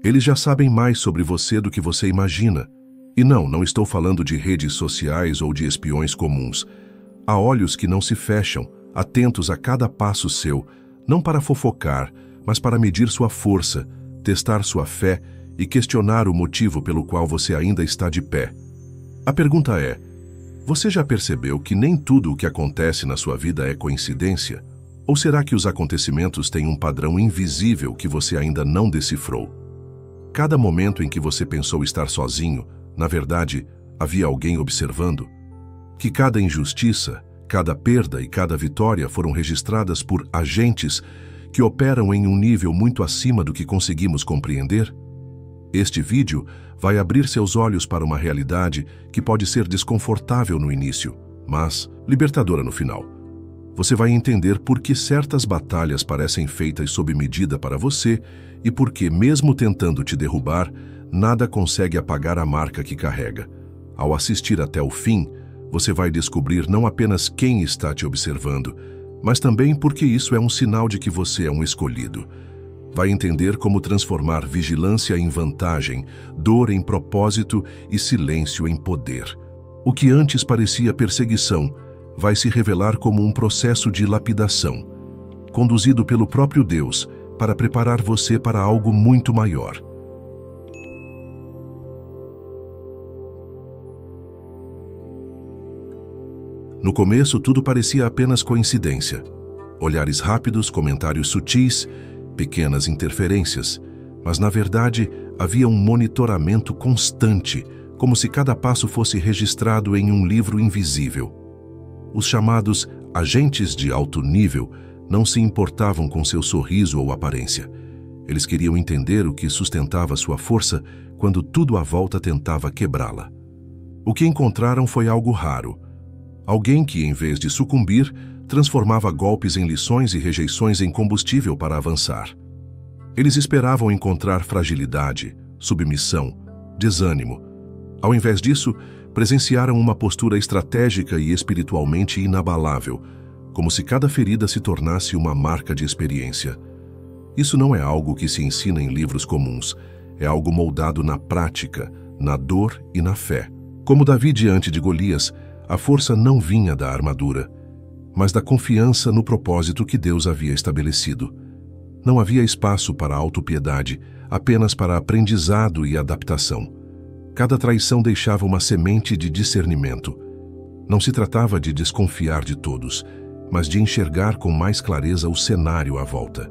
Eles já sabem mais sobre você do que você imagina. E não estou falando de redes sociais ou de espiões comuns. Há olhos que não se fecham, atentos a cada passo seu, não para fofocar, mas para medir sua força, testar sua fé e questionar o motivo pelo qual você ainda está de pé. A pergunta é: você já percebeu que nem tudo o que acontece na sua vida é coincidência? Ou será que os acontecimentos têm um padrão invisível que você ainda não decifrou? Cada momento em que você pensou estar sozinho, na verdade, havia alguém observando? Que cada injustiça, cada perda e cada vitória foram registradas por agentes que operam em um nível muito acima do que conseguimos compreender? Este vídeo vai abrir seus olhos para uma realidade que pode ser desconfortável no início, mas libertadora no final. Você vai entender por que certas batalhas parecem feitas sob medida para você e por que, mesmo tentando te derrubar, nada consegue apagar a marca que carrega. Ao assistir até o fim, você vai descobrir não apenas quem está te observando, mas também porque isso é um sinal de que você é um escolhido. Vai entender como transformar vigilância em vantagem, dor em propósito e silêncio em poder. O que antes parecia perseguição vai se revelar como um processo de lapidação, conduzido pelo próprio Deus para preparar você para algo muito maior. No começo, tudo parecia apenas coincidência. Olhares rápidos, comentários sutis, pequenas interferências. Mas, na verdade, havia um monitoramento constante, como se cada passo fosse registrado em um livro invisível. Os chamados agentes de alto nível não se importavam com seu sorriso ou aparência. Eles queriam entender o que sustentava sua força quando tudo à volta tentava quebrá-la. O que encontraram foi algo raro. Alguém que, em vez de sucumbir, transformava golpes em lições e rejeições em combustível para avançar. Eles esperavam encontrar fragilidade, submissão, desânimo. Ao invés disso, presenciaram uma postura estratégica e espiritualmente inabalável, como se cada ferida se tornasse uma marca de experiência. Isso não é algo que se ensina em livros comuns, é algo moldado na prática, na dor e na fé. Como Davi diante de Golias, a força não vinha da armadura, mas da confiança no propósito que Deus havia estabelecido. Não havia espaço para autopiedade, apenas para aprendizado e adaptação. Cada traição deixava uma semente de discernimento. Não se tratava de desconfiar de todos, mas de enxergar com mais clareza o cenário à volta.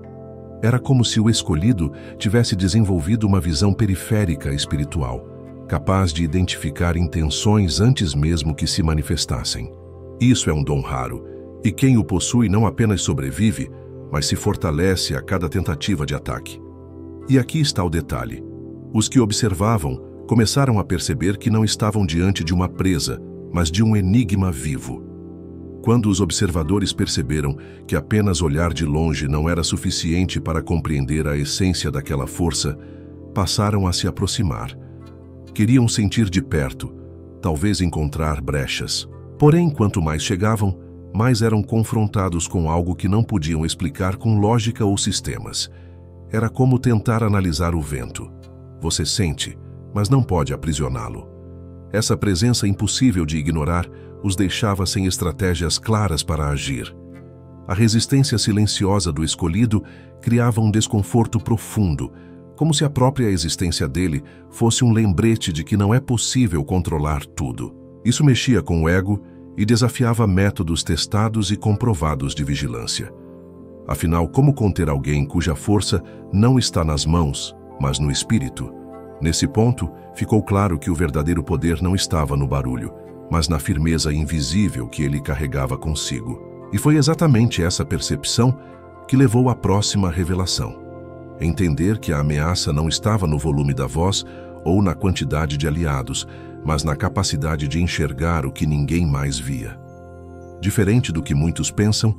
Era como se o escolhido tivesse desenvolvido uma visão periférica espiritual, capaz de identificar intenções antes mesmo que se manifestassem. Isso é um dom raro, e quem o possui não apenas sobrevive, mas se fortalece a cada tentativa de ataque. E aqui está o detalhe. Os que observavam começaram a perceber que não estavam diante de uma presa, mas de um enigma vivo. Quando os observadores perceberam que apenas olhar de longe não era suficiente para compreender a essência daquela força, passaram a se aproximar. Queriam sentir de perto, talvez encontrar brechas. Porém, quanto mais chegavam, mais eram confrontados com algo que não podiam explicar com lógica ou sistemas. Era como tentar analisar o vento. Você sente, mas não pode aprisioná-lo. Essa presença impossível de ignorar os deixava sem estratégias claras para agir. A resistência silenciosa do escolhido criava um desconforto profundo, como se a própria existência dele fosse um lembrete de que não é possível controlar tudo. Isso mexia com o ego e desafiava métodos testados e comprovados de vigilância. Afinal, como conter alguém cuja força não está nas mãos, mas no espírito? Nesse ponto, ficou claro que o verdadeiro poder não estava no barulho, mas na firmeza invisível que ele carregava consigo. E foi exatamente essa percepção que levou à próxima revelação. Entender que a ameaça não estava no volume da voz ou na quantidade de aliados, mas na capacidade de enxergar o que ninguém mais via. Diferente do que muitos pensam,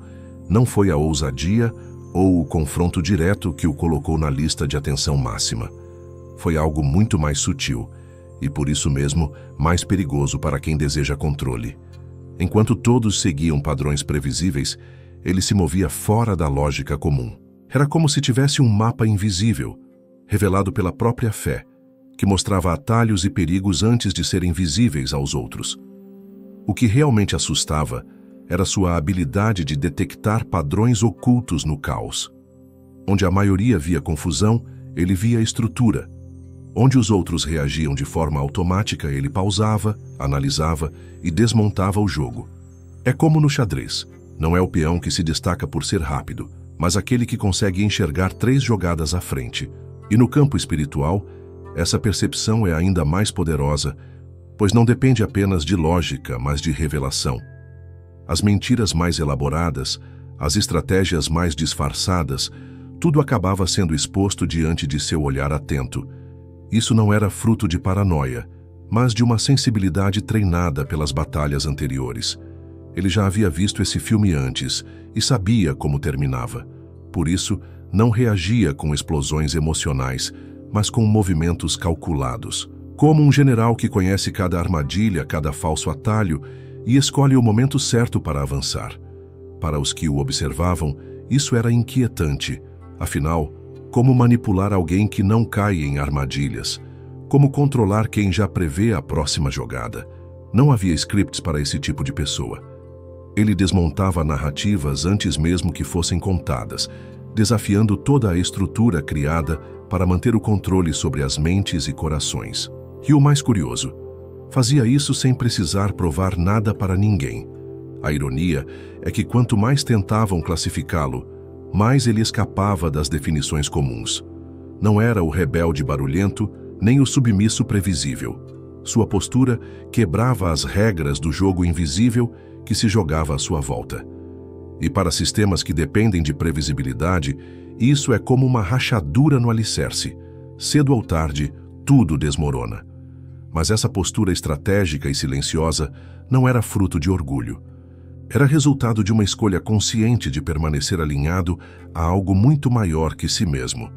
não foi a ousadia ou o confronto direto que o colocou na lista de atenção máxima. Foi algo muito mais sutil e, por isso mesmo, mais perigoso para quem deseja controle. Enquanto todos seguiam padrões previsíveis, ele se movia fora da lógica comum. Era como se tivesse um mapa invisível. revelado pela própria fé, que mostrava atalhos e perigos antes de serem visíveis aos outros. O que realmente assustava era sua habilidade de detectar padrões ocultos no caos. Onde a maioria via confusão, ele via estrutura. Onde os outros reagiam de forma automática, ele pausava, analisava e desmontava o jogo. É como no xadrez. Não é o peão que se destaca por ser rápido, mas aquele que consegue enxergar 3 jogadas à frente. E no campo espiritual, essa percepção é ainda mais poderosa, pois não depende apenas de lógica, mas de revelação. As mentiras mais elaboradas, as estratégias mais disfarçadas, tudo acabava sendo exposto diante de seu olhar atento. Isso não era fruto de paranoia, mas de uma sensibilidade treinada pelas batalhas anteriores. Ele já havia visto esse filme antes e sabia como terminava. Por isso, não reagia com explosões emocionais, mas com movimentos calculados. Como um general que conhece cada armadilha, cada falso atalho e escolhe o momento certo para avançar. Para os que o observavam, isso era inquietante. Afinal, como manipular alguém que não cai em armadilhas? Como controlar quem já prevê a próxima jogada? Não havia scripts para esse tipo de pessoa. Ele desmontava narrativas antes mesmo que fossem contadas, desafiando toda a estrutura criada para manter o controle sobre as mentes e corações. E o mais curioso, fazia isso sem precisar provar nada para ninguém. A ironia é que quanto mais tentavam classificá-lo, mais ele escapava das definições comuns. Não era o rebelde barulhento, nem o submisso previsível. Sua postura quebrava as regras do jogo invisível que se jogava à sua volta. E para sistemas que dependem de previsibilidade, isso é como uma rachadura no alicerce. Cedo ou tarde, tudo desmorona. Mas essa postura estratégica e silenciosa não era fruto de orgulho. Era resultado de uma escolha consciente de permanecer alinhado a algo muito maior que si mesmo.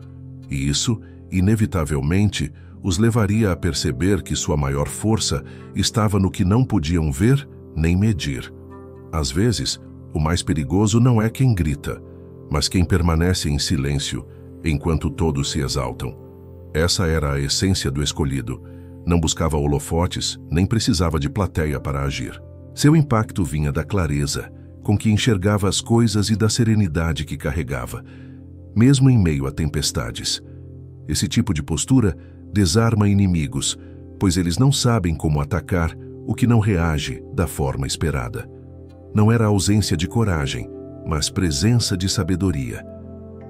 E isso, inevitavelmente, os levaria a perceber que sua maior força estava no que não podiam ver nem medir. Às vezes, o mais perigoso não é quem grita, mas quem permanece em silêncio enquanto todos se exaltam. Essa era a essência do escolhido. Não buscava holofotes, nem precisava de plateia para agir. Seu impacto vinha da clareza com que enxergava as coisas e da serenidade que carregava, mesmo em meio a tempestades. Esse tipo de postura desarma inimigos, pois eles não sabem como atacar o que não reage da forma esperada. Não era ausência de coragem, mas presença de sabedoria.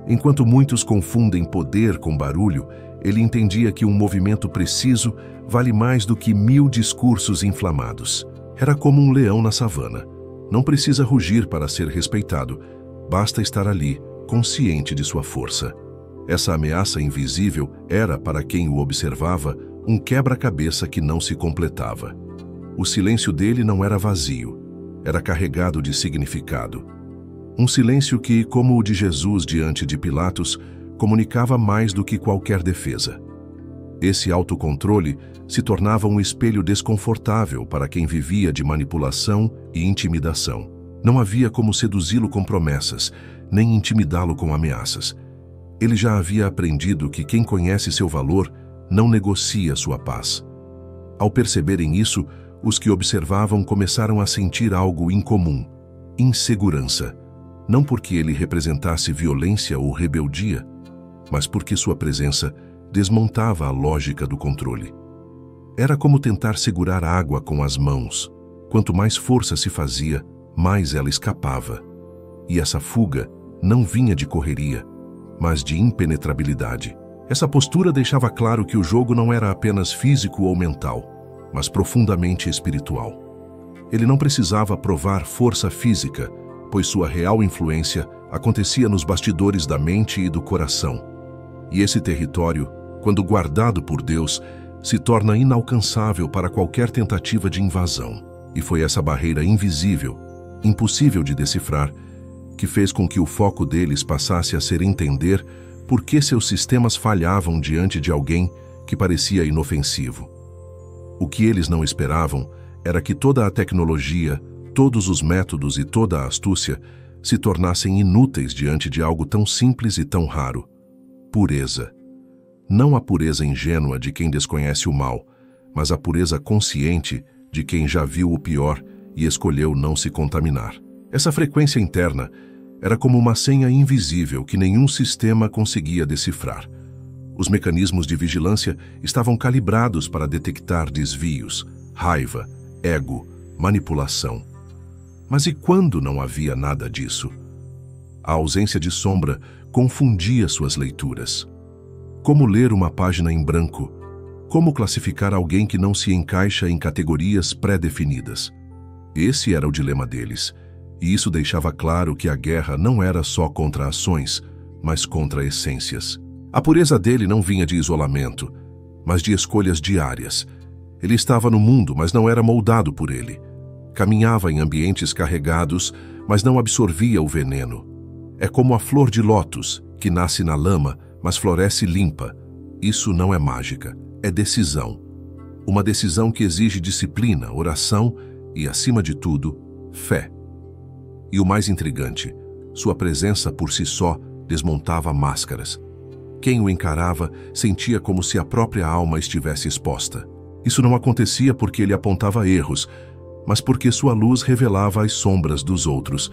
Enquanto muitos confundem poder com barulho, ele entendia que um movimento preciso vale mais do que 1000 discursos inflamados. Era como um leão na savana. Não precisa rugir para ser respeitado, basta estar ali, consciente de sua força. Essa ameaça invisível era, para quem o observava, um quebra-cabeça que não se completava. O silêncio dele não era vazio, era carregado de significado. Um silêncio que, como o de Jesus diante de Pilatos, comunicava mais do que qualquer defesa. Esse autocontrole se tornava um espelho desconfortável para quem vivia de manipulação e intimidação. Não havia como seduzi-lo com promessas, nem intimidá-lo com ameaças. Ele já havia aprendido que quem conhece seu valor não negocia sua paz. Ao perceberem isso, os que observavam começaram a sentir algo incomum: insegurança. Não porque ele representasse violência ou rebeldia, mas porque sua presença desmontava a lógica do controle. Era como tentar segurar água com as mãos. Quanto mais força se fazia, mais ela escapava. E essa fuga não vinha de correria, mas de impenetrabilidade. Essa postura deixava claro que o jogo não era apenas físico ou mental, mas profundamente espiritual. Ele não precisava provar força física, pois sua real influência acontecia nos bastidores da mente e do coração. E esse território, quando guardado por Deus, se torna inalcançável para qualquer tentativa de invasão. E foi essa barreira invisível, impossível de decifrar, que fez com que o foco deles passasse a ser entender por que seus sistemas falhavam diante de alguém que parecia inofensivo. O que eles não esperavam era que toda a tecnologia, todos os métodos e toda a astúcia se tornassem inúteis diante de algo tão simples e tão raro: pureza. não a pureza ingênua de quem desconhece o mal, mas a pureza consciente de quem já viu o pior e escolheu não se contaminar. Essa frequência interna era como uma senha invisível que nenhum sistema conseguia decifrar. Os mecanismos de vigilância estavam calibrados para detectar desvios, raiva, ego, manipulação. Mas e quando não havia nada disso? A ausência de sombra confundia suas leituras. Como ler uma página em branco? Como classificar alguém que não se encaixa em categorias pré-definidas? Esse era o dilema deles, e isso deixava claro que a guerra não era só contra ações, mas contra essências. A pureza dele não vinha de isolamento, mas de escolhas diárias. Ele estava no mundo, mas não era moldado por ele. Caminhava em ambientes carregados, mas não absorvia o veneno. É como a flor de lótus, que nasce na lama, mas floresce limpa. Isso não é mágica, é decisão. Uma decisão que exige disciplina, oração e, acima de tudo, fé. E o mais intrigante, sua presença por si só desmontava máscaras. Quem o encarava sentia como se a própria alma estivesse exposta. Isso não acontecia porque ele apontava erros, mas porque sua luz revelava as sombras dos outros.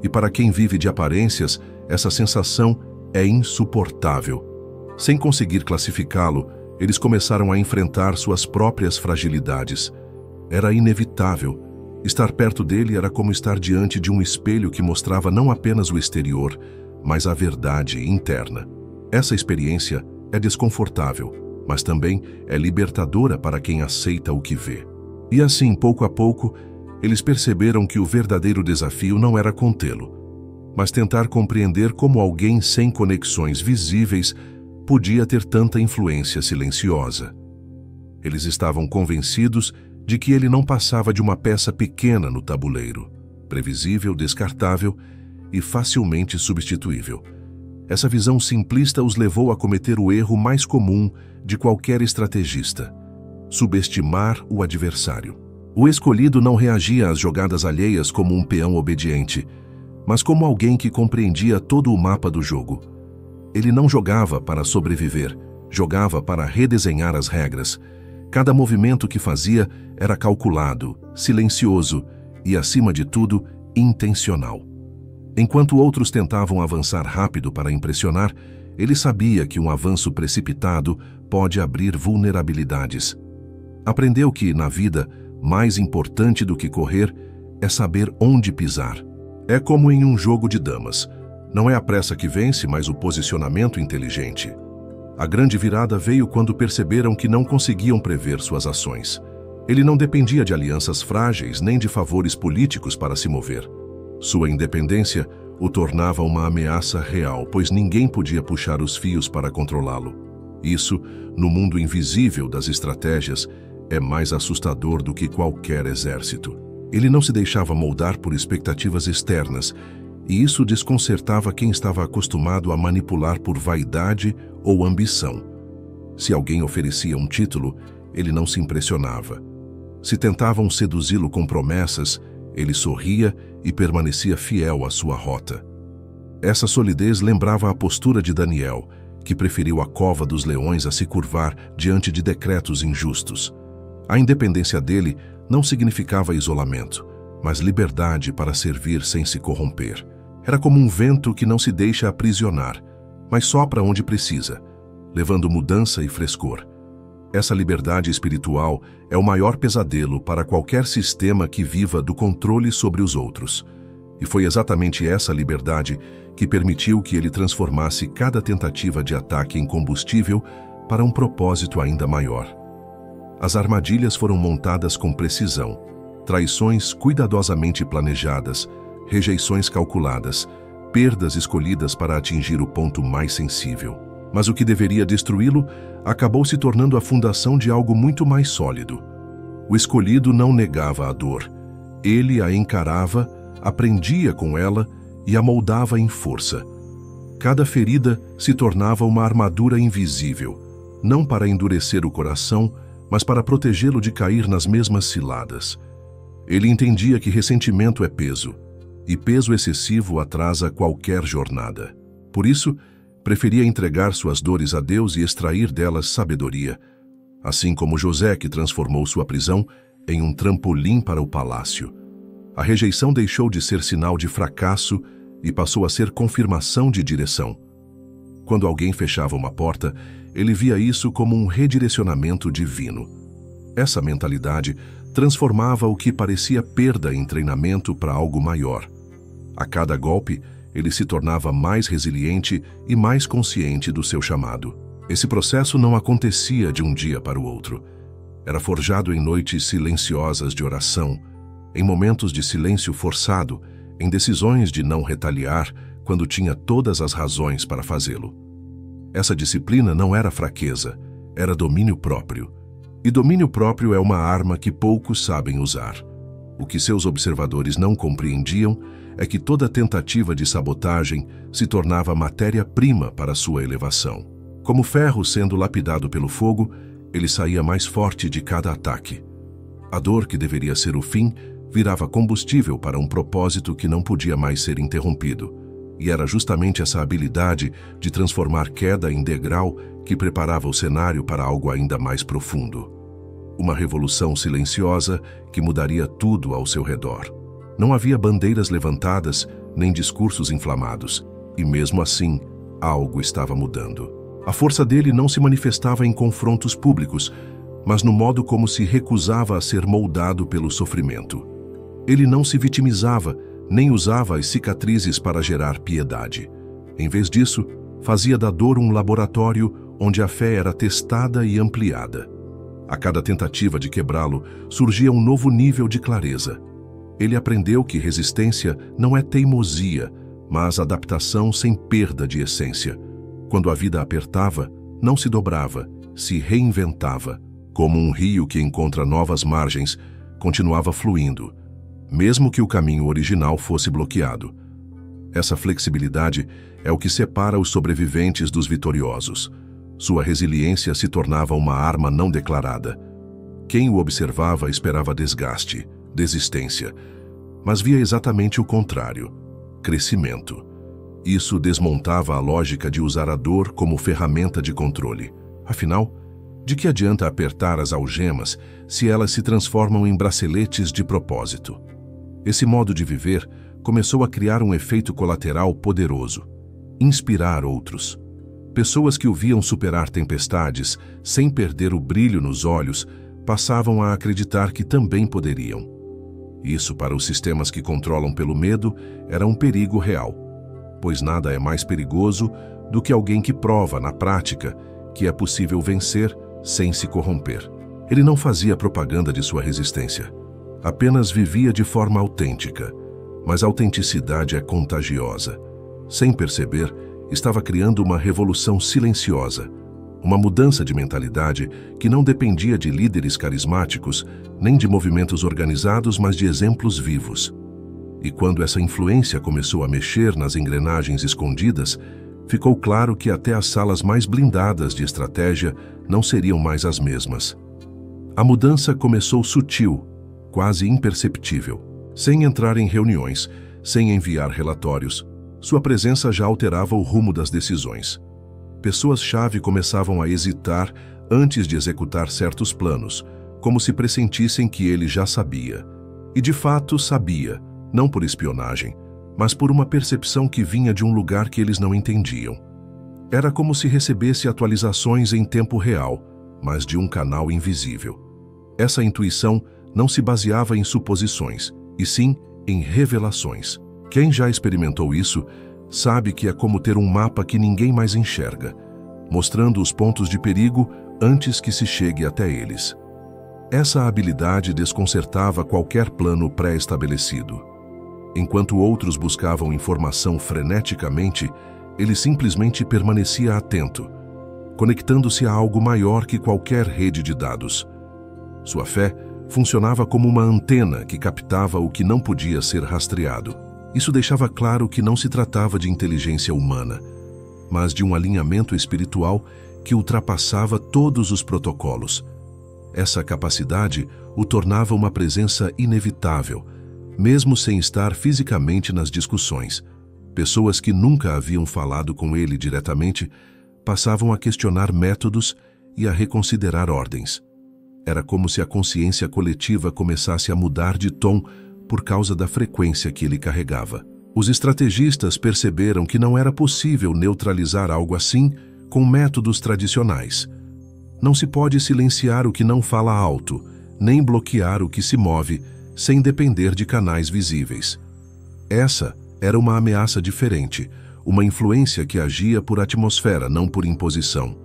E para quem vive de aparências, essa sensação é insuportável. Sem conseguir classificá-lo, eles começaram a enfrentar suas próprias fragilidades. Era inevitável. Estar perto dele era como estar diante de um espelho que mostrava não apenas o exterior, mas a verdade interna. Essa experiência é desconfortável, mas também é libertadora para quem aceita o que vê. E assim, pouco a pouco, eles perceberam que o verdadeiro desafio não era contê-lo, mas tentar compreender como alguém sem conexões visíveis podia ter tanta influência silenciosa. Eles estavam convencidos de que ele não passava de uma peça pequena no tabuleiro, previsível, descartável e facilmente substituível. Essa visão simplista os levou a cometer o erro mais comum de qualquer estrategista: subestimar o adversário. O escolhido não reagia às jogadas alheias como um peão obediente, mas como alguém que compreendia todo o mapa do jogo. Ele não jogava para sobreviver, jogava para redesenhar as regras. Cada movimento que fazia era calculado, silencioso e, acima de tudo, intencional. Enquanto outros tentavam avançar rápido para impressionar, ele sabia que um avanço precipitado pode abrir vulnerabilidades. Aprendeu que, na vida, mais importante do que correr é saber onde pisar. É como em um jogo de damas. Não é a pressa que vence, mas o posicionamento inteligente. A grande virada veio quando perceberam que não conseguiam prever suas ações. Ele não dependia de alianças frágeis nem de favores políticos para se mover. Sua independência o tornava uma ameaça real, pois ninguém podia puxar os fios para controlá-lo. Isso, no mundo invisível das estratégias, é mais assustador do que qualquer exército. Ele não se deixava moldar por expectativas externas, e isso desconcertava quem estava acostumado a manipular por vaidade ou ambição. Se alguém oferecia um título, ele não se impressionava. Se tentavam seduzi-lo com promessas, ele sorria e permanecia fiel à sua rota. Essa solidez lembrava a postura de Daniel, que preferiu a cova dos leões a se curvar diante de decretos injustos. A independência dele não significava isolamento, mas liberdade para servir sem se corromper. Era como um vento que não se deixa aprisionar, mas sopra onde precisa, levando mudança e frescor. Essa liberdade espiritual é o maior pesadelo para qualquer sistema que viva do controle sobre os outros. E foi exatamente essa liberdade que permitiu que ele transformasse cada tentativa de ataque em combustível para um propósito ainda maior. As armadilhas foram montadas com precisão, traições cuidadosamente planejadas, rejeições calculadas, perdas escolhidas para atingir o ponto mais sensível. Mas o que deveria destruí-lo acabou se tornando a fundação de algo muito mais sólido. O escolhido não negava a dor. Ele a encarava, aprendia com ela e a moldava em força. Cada ferida se tornava uma armadura invisível, não para endurecer o coração, mas para protegê-lo de cair nas mesmas ciladas. Ele entendia que ressentimento é peso, e peso excessivo atrasa qualquer jornada. Por isso, Preferia entregar suas dores a Deus e extrair delas sabedoria, assim como José, que transformou sua prisão em um trampolim para o palácio. A rejeição deixou de ser sinal de fracasso e passou a ser confirmação de direção. Quando alguém fechava uma porta, ele via isso como um redirecionamento divino. Essa mentalidade transformava o que parecia perda em treinamento para algo maior. A cada golpe, ele se tornava mais resiliente e mais consciente do seu chamado. Esse processo não acontecia de um dia para o outro. Era forjado em noites silenciosas de oração, em momentos de silêncio forçado, em decisões de não retaliar quando tinha todas as razões para fazê-lo. Essa disciplina não era fraqueza, era domínio próprio. E domínio próprio é uma arma que poucos sabem usar. O que seus observadores não compreendiam é que toda tentativa de sabotagem se tornava matéria-prima para sua elevação. Como ferro sendo lapidado pelo fogo, ele saía mais forte de cada ataque. A dor que deveria ser o fim virava combustível para um propósito que não podia mais ser interrompido. E era justamente essa habilidade de transformar queda em degrau que preparava o cenário para algo ainda mais profundo. Uma revolução silenciosa que mudaria tudo ao seu redor. Não havia bandeiras levantadas, nem discursos inflamados, e mesmo assim, algo estava mudando. A força dele não se manifestava em confrontos públicos, mas no modo como se recusava a ser moldado pelo sofrimento. Ele não se vitimizava, nem usava as cicatrizes para gerar piedade. Em vez disso, fazia da dor um laboratório onde a fé era testada e ampliada. A cada tentativa de quebrá-lo, surgia um novo nível de clareza. Ele aprendeu que resistência não é teimosia, mas adaptação sem perda de essência. Quando a vida apertava, não se dobrava, se reinventava. Como um rio que encontra novas margens, continuava fluindo, mesmo que o caminho original fosse bloqueado. Essa flexibilidade é o que separa os sobreviventes dos vitoriosos. Sua resiliência se tornava uma arma não declarada. Quem o observava esperava desgaste, desistência, mas via exatamente o contrário: crescimento. Isso desmontava a lógica de usar a dor como ferramenta de controle. Afinal, de que adianta apertar as algemas se elas se transformam em braceletes de propósito? Esse modo de viver começou a criar um efeito colateral poderoso: inspirar outros. Pessoas que o viam superar tempestades sem perder o brilho nos olhos passavam a acreditar que também poderiam. Isso, para os sistemas que controlam pelo medo, era um perigo real, pois nada é mais perigoso do que alguém que prova, na prática, que é possível vencer sem se corromper. Ele não fazia propaganda de sua resistência, apenas vivia de forma autêntica. Mas a autenticidade é contagiosa. Sem perceber, estava criando uma revolução silenciosa, uma mudança de mentalidade que não dependia de líderes carismáticos, nem de movimentos organizados, mas de exemplos vivos. E quando essa influência começou a mexer nas engrenagens escondidas, ficou claro que até as salas mais blindadas de estratégia não seriam mais as mesmas. A mudança começou sutil, quase imperceptível. Sem entrar em reuniões, sem enviar relatórios, sua presença já alterava o rumo das decisões. Pessoas-chave começavam a hesitar antes de executar certos planos, como se pressentissem que ele já sabia. E de fato sabia, não por espionagem, mas por uma percepção que vinha de um lugar que eles não entendiam. Era como se recebesse atualizações em tempo real, mas de um canal invisível. Essa intuição não se baseava em suposições, e sim em revelações. Quem já experimentou isso sabe que é como ter um mapa que ninguém mais enxerga, mostrando os pontos de perigo antes que se chegue até eles. Essa habilidade desconcertava qualquer plano pré-estabelecido. Enquanto outros buscavam informação freneticamente, ele simplesmente permanecia atento, conectando-se a algo maior que qualquer rede de dados. Sua fé funcionava como uma antena que captava o que não podia ser rastreado. Isso deixava claro que não se tratava de inteligência humana, mas de um alinhamento espiritual que ultrapassava todos os protocolos. Essa capacidade o tornava uma presença inevitável, mesmo sem estar fisicamente nas discussões. Pessoas que nunca haviam falado com ele diretamente passavam a questionar métodos e a reconsiderar ordens. Era como se a consciência coletiva começasse a mudar de tom por causa da frequência que ele carregava. Os estrategistas perceberam que não era possível neutralizar algo assim com métodos tradicionais. Não se pode silenciar o que não fala alto, nem bloquear o que se move, sem depender de canais visíveis. Essa era uma ameaça diferente, uma influência que agia por atmosfera, não por imposição.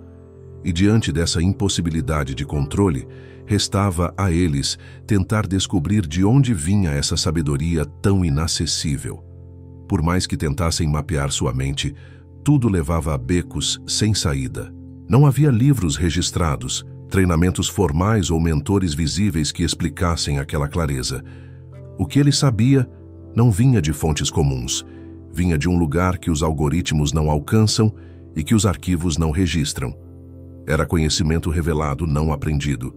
E diante dessa impossibilidade de controle, restava a eles tentar descobrir de onde vinha essa sabedoria tão inacessível. Por mais que tentassem mapear sua mente, tudo levava a becos sem saída. Não havia livros registrados, treinamentos formais ou mentores visíveis que explicassem aquela clareza. O que ele sabia não vinha de fontes comuns, vinha de um lugar que os algoritmos não alcançam e que os arquivos não registram. Era conhecimento revelado, não aprendido.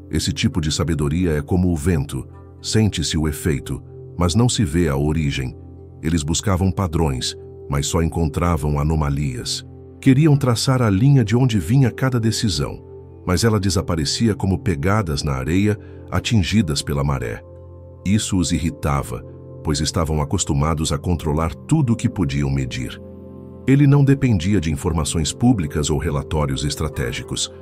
Esse tipo de sabedoria é como o vento, sente-se o efeito, mas não se vê a origem. Eles buscavam padrões, mas só encontravam anomalias. Queriam traçar a linha de onde vinha cada decisão, mas ela desaparecia como pegadas na areia, atingidas pela maré. Isso os irritava, pois estavam acostumados a controlar tudo o que podiam medir. Ele não dependia de informações públicas ou relatórios estratégicos.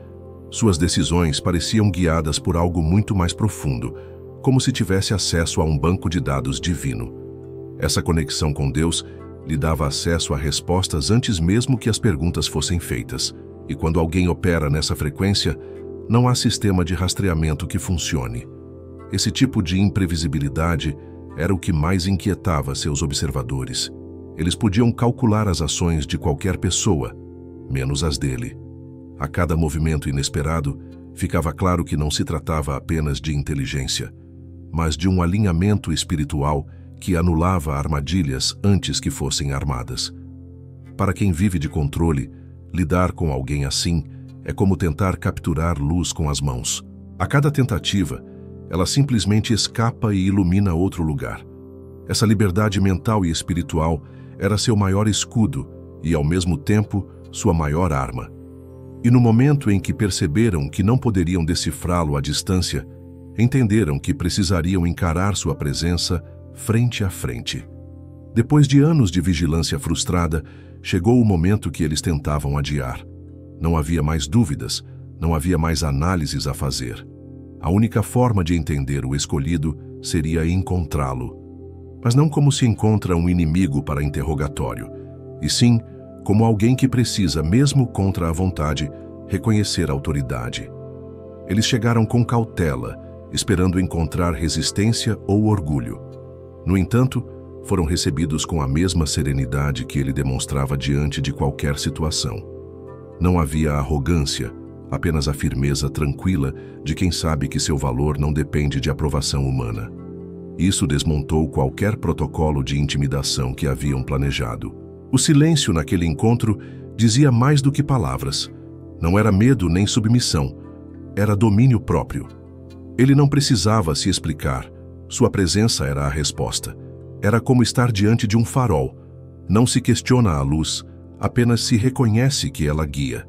Suas decisões pareciam guiadas por algo muito mais profundo, como se tivesse acesso a um banco de dados divino. Essa conexão com Deus lhe dava acesso a respostas antes mesmo que as perguntas fossem feitas. E quando alguém opera nessa frequência, não há sistema de rastreamento que funcione. Esse tipo de imprevisibilidade era o que mais inquietava seus observadores. Eles podiam calcular as ações de qualquer pessoa, menos as dele. A cada movimento inesperado, ficava claro que não se tratava apenas de inteligência, mas de um alinhamento espiritual que anulava armadilhas antes que fossem armadas. Para quem vive de controle, lidar com alguém assim é como tentar capturar luz com as mãos. A cada tentativa, ela simplesmente escapa e ilumina outro lugar. Essa liberdade mental e espiritual era seu maior escudo e, ao mesmo tempo, sua maior arma. E no momento em que perceberam que não poderiam decifrá-lo à distância, entenderam que precisariam encarar sua presença frente a frente. Depois de anos de vigilância frustrada, chegou o momento que eles tentavam adiar. Não havia mais dúvidas, não havia mais análises a fazer. A única forma de entender o escolhido seria encontrá-lo. Mas não como se encontra um inimigo para interrogatório, e sim como alguém que precisa, mesmo contra a vontade, reconhecer a autoridade. Eles chegaram com cautela, esperando encontrar resistência ou orgulho. No entanto, foram recebidos com a mesma serenidade que ele demonstrava diante de qualquer situação. Não havia arrogância, apenas a firmeza tranquila de quem sabe que seu valor não depende de aprovação humana. Isso desmontou qualquer protocolo de intimidação que haviam planejado. O silêncio naquele encontro dizia mais do que palavras. Não era medo nem submissão, era domínio próprio. Ele não precisava se explicar, sua presença era a resposta. Era como estar diante de um farol. Não se questiona a luz, apenas se reconhece que ela guia.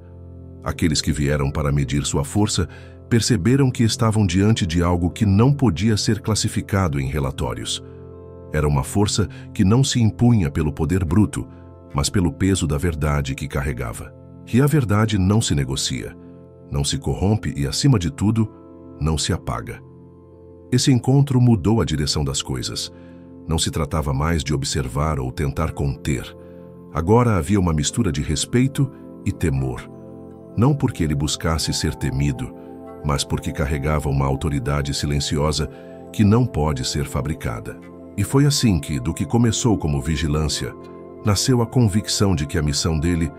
Aqueles que vieram para medir sua força perceberam que estavam diante de algo que não podia ser classificado em relatórios. Era uma força que não se impunha pelo poder bruto, mas pelo peso da verdade que carregava. E a verdade não se negocia, não se corrompe e, acima de tudo, não se apaga. Esse encontro mudou a direção das coisas. Não se tratava mais de observar ou tentar conter. Agora havia uma mistura de respeito e temor. Não porque ele buscasse ser temido, mas porque carregava uma autoridade silenciosa que não pode ser fabricada. E foi assim que, do que começou como vigilância, nasceu a convicção de que a missão dele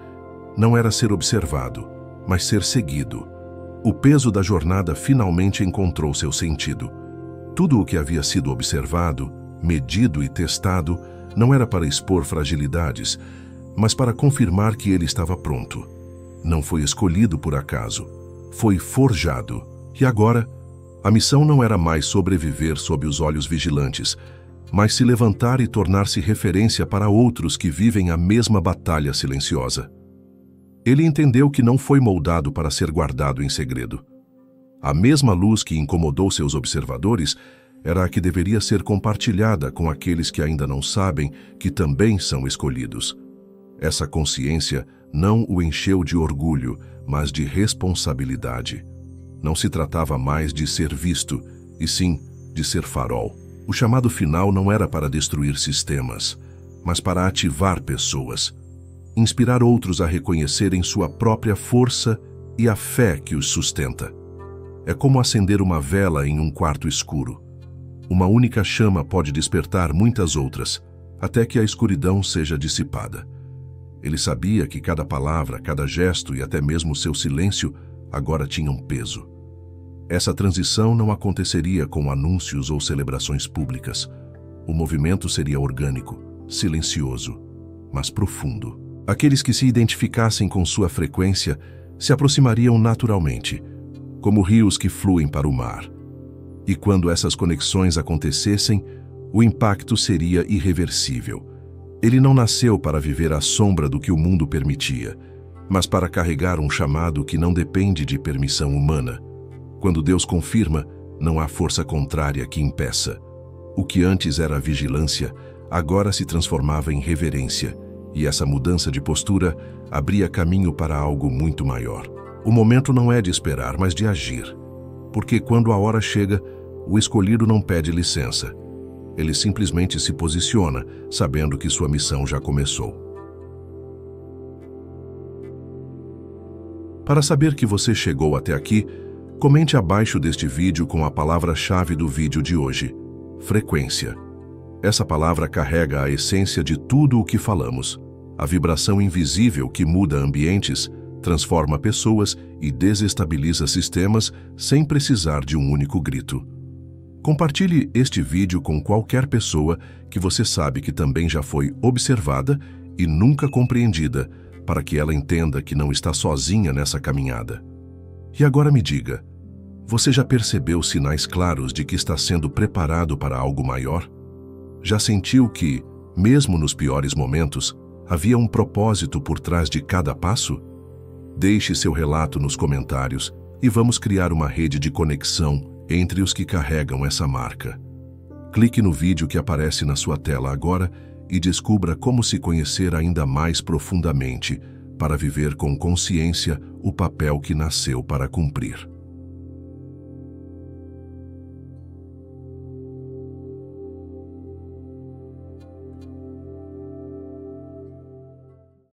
não era ser observado, mas ser seguido. O peso da jornada finalmente encontrou seu sentido. Tudo o que havia sido observado, medido e testado não era para expor fragilidades, mas para confirmar que ele estava pronto. Não foi escolhido por acaso, foi forjado. E agora, a missão não era mais sobreviver sob os olhos vigilantes, mas se levantar e tornar-se referência para outros que vivem a mesma batalha silenciosa. Ele entendeu que não foi moldado para ser guardado em segredo. A mesma luz que incomodou seus observadores era a que deveria ser compartilhada com aqueles que ainda não sabem que também são escolhidos. Essa consciência não o encheu de orgulho, mas de responsabilidade. Não se tratava mais de ser visto, e sim de ser farol. O chamado final não era para destruir sistemas, mas para ativar pessoas, inspirar outros a reconhecerem sua própria força e a fé que os sustenta. É como acender uma vela em um quarto escuro. Uma única chama pode despertar muitas outras, até que a escuridão seja dissipada. Ele sabia que cada palavra, cada gesto e até mesmo seu silêncio agora tinham peso. Essa transição não aconteceria com anúncios ou celebrações públicas. O movimento seria orgânico, silencioso, mas profundo. Aqueles que se identificassem com sua frequência se aproximariam naturalmente, como rios que fluem para o mar. E quando essas conexões acontecessem, o impacto seria irreversível. Ele não nasceu para viver à sombra do que o mundo permitia, mas para carregar um chamado que não depende de permissão humana. Quando Deus confirma, não há força contrária que impeça. O que antes era vigilância, agora se transformava em reverência, e essa mudança de postura abria caminho para algo muito maior. O momento não é de esperar, mas de agir. Porque quando a hora chega, o escolhido não pede licença. Ele simplesmente se posiciona, sabendo que sua missão já começou. Para saber que você chegou até aqui, comente abaixo deste vídeo com a palavra-chave do vídeo de hoje: frequência. Essa palavra carrega a essência de tudo o que falamos. A vibração invisível que muda ambientes, transforma pessoas e desestabiliza sistemas sem precisar de um único grito. Compartilhe este vídeo com qualquer pessoa que você sabe que também já foi observada e nunca compreendida, para que ela entenda que não está sozinha nessa caminhada. E agora me diga, você já percebeu sinais claros de que está sendo preparado para algo maior? Já sentiu que, mesmo nos piores momentos, havia um propósito por trás de cada passo? Deixe seu relato nos comentários e vamos criar uma rede de conexão entre os que carregam essa marca. Clique no vídeo que aparece na sua tela agora e descubra como se conhecer ainda mais profundamente para viver com consciência o papel que nasceu para cumprir.